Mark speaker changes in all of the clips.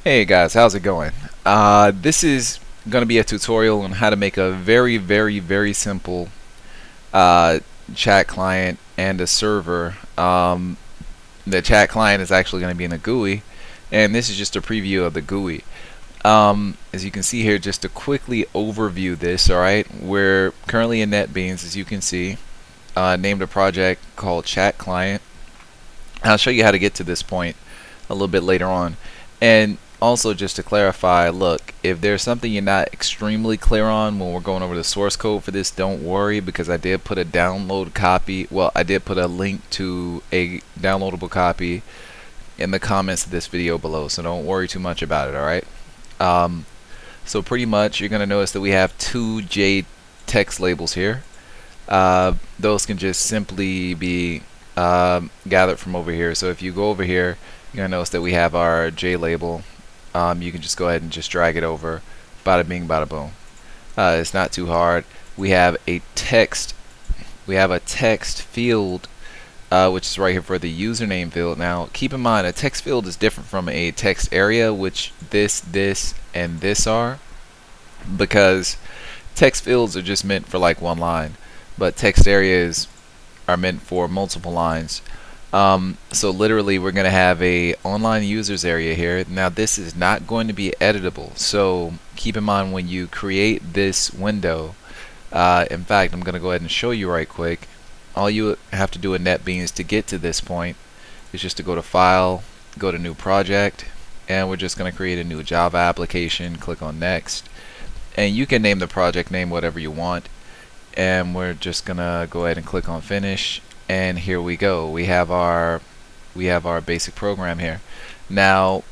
Speaker 1: Hey guys, how's it going? This is going to be a tutorial on how to make a very simple uh, chat client and a server. The chat client is actually going to be in a GUI, and this is just a preview of the GUI. As you can see here, just to quickly overview this, alright, we're currently in NetBeans, as you can see, named a project called Chat Client. I'll show you how to get to this point a little bit later on. And also, just to clarify, look, if there's something you're not extremely clear on when we're going over the source code for this, don't worry, because I did put a download copy, well, I did put a link to a downloadable copy in the comments of this video below, so don't worry too much about it, alright? So pretty much, you're going to notice that we have two J text labels here. Those can just simply be gathered from over here. So if you go over here, you're going to notice that we have our J label. You can just go ahead and just drag it over. Bada bing, bada boom. It's not too hard. We have a text field, which is right here for the username field. Now keep in mind, a text field is different from a text area, which this and this are, because text fields are just meant for like one line, but text areas are meant for multiple lines. So literally we're going to have a online users area here. Now this is not going to be editable, so keep in mind when you create this window. In fact, I'm going to go ahead and show you right quick. All you have to do in NetBeans to get to this point is just to go to File, go to New Project, and we're just going to create a new Java application. Click on Next, and you can name the project name whatever you want, and we're just going to go ahead and click on Finish. And here we go. We have our basic program here. Now,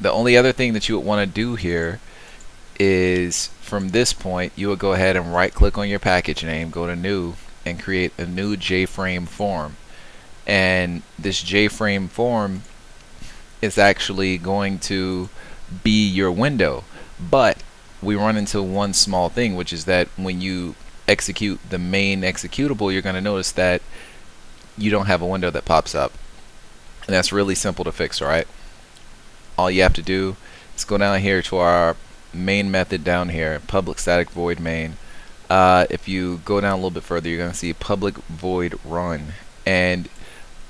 Speaker 1: the only other thing that you would want to do here is, from this point, you would go ahead and right-click on your package name, go to New, and create a new JFrame form. And this JFrame form is actually going to be your window. But we run into one small thing, which is that when you execute the main executable, you're going to notice that you don't have a window that pops up, and that's really simple to fix. Alright, all you have to do is go down here to our main method down here, public static void main. If you go down a little bit further, you're going to see public void run, and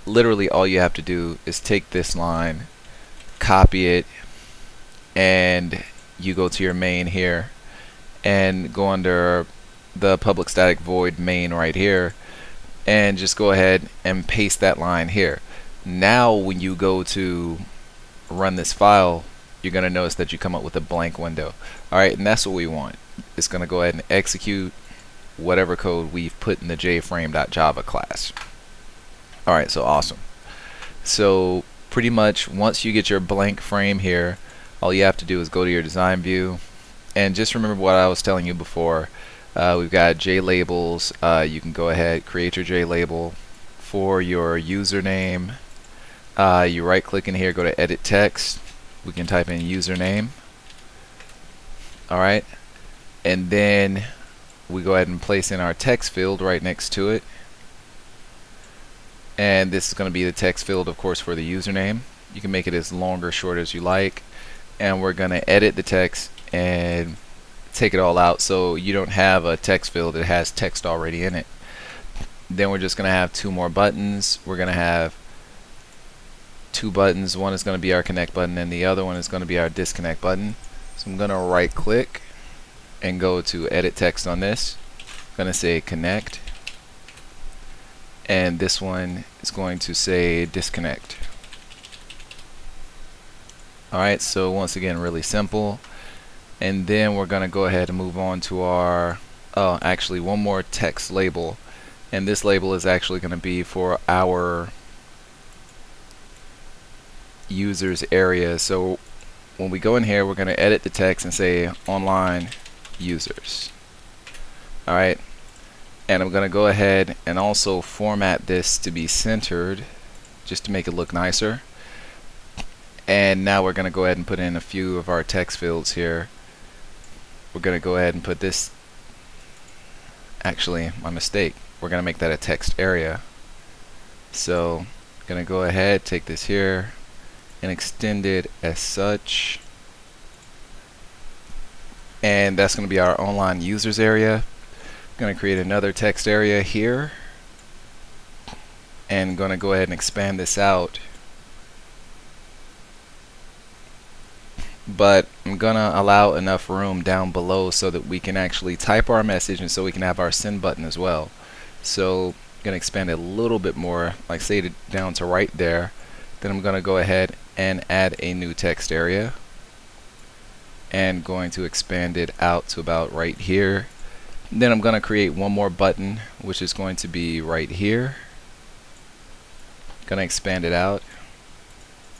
Speaker 1: literally all you have to do is take this line, copy it, and you go to your main here and go under the public static void main right here, and just go ahead and paste that line here. Now when you go to run this file, you're going to notice that you come up with a blank window. Alright, and that's what we want. It's going to go ahead and execute whatever code we've put in the jframe.java class. Alright, so awesome. So pretty much once you get your blank frame here, all you have to do is go to your design view, and just remember what I was telling you before. We've got J labels. You can go ahead, create your J label for your username. You right click in here, go to edit text. We can type in username. Alright, and then we go ahead and place in our text field right next to it. And this is going to be the text field, of course, for the username. You can make it as long or short as you like. And we're going to edit the text and take it all out so you don't have a text field that has text already in it. Then we're just going to have two more buttons. We're going to have two buttons. One is going to be our connect button, and the other one is going to be our disconnect button. So I'm going to right click and go to edit text on this. I'm going to say connect, and this one is going to say disconnect. Alright, so once again, really simple. And then we're going to go ahead and move on to our, actually one more text label, and this label is actually going to be for our users area. So when we go in here, we're going to edit the text and say online users. Alright, and I'm going to go ahead and also format this to be centered just to make it look nicer. And now we're going to go ahead and put in a few of our text fields here. We're going to go ahead and put this, actually my mistake, we're going to make that a text area. So I'm going to go ahead, take this here and extend it as such. and that's going to be our online users area. I'm going to create another text area here, and going to go ahead and expand this out. But I'm gonna allow enough room down below so that we can actually type our message, and so we can have our send button as well. So I'm gonna expand it a little bit more, like say it down to right there. Then I'm gonna go ahead and add a new text area, and going to expand it out to about right here. Then I'm gonna create one more button, which is going to be right here. Gonna expand it out,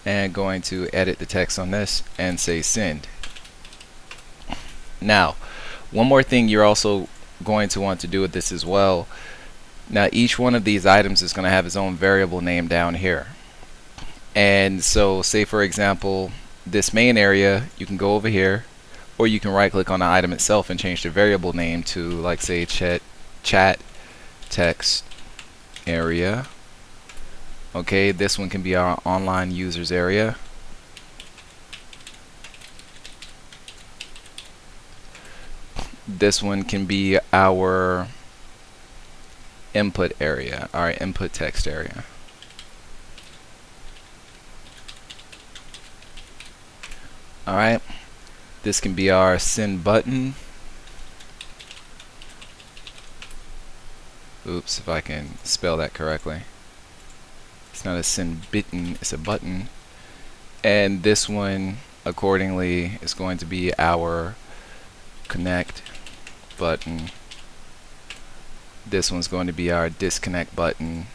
Speaker 1: and going to edit the text on this and say send. Now, one more thing you're also going to want to do with this as well. Now, each one of these items is going to have its own variable name down here. And so, say for example, this main area, you can go over here, or you can right click on the item itself and change the variable name to, like, say chat text area. Okay, this one can be our online users area. This one can be our input area, our input text area. Alright, this can be our send button. Oops, if I can spell that correctly. It's not a send button, it's a button. And this one, accordingly, is going to be our connect button. This one's going to be our disconnect button.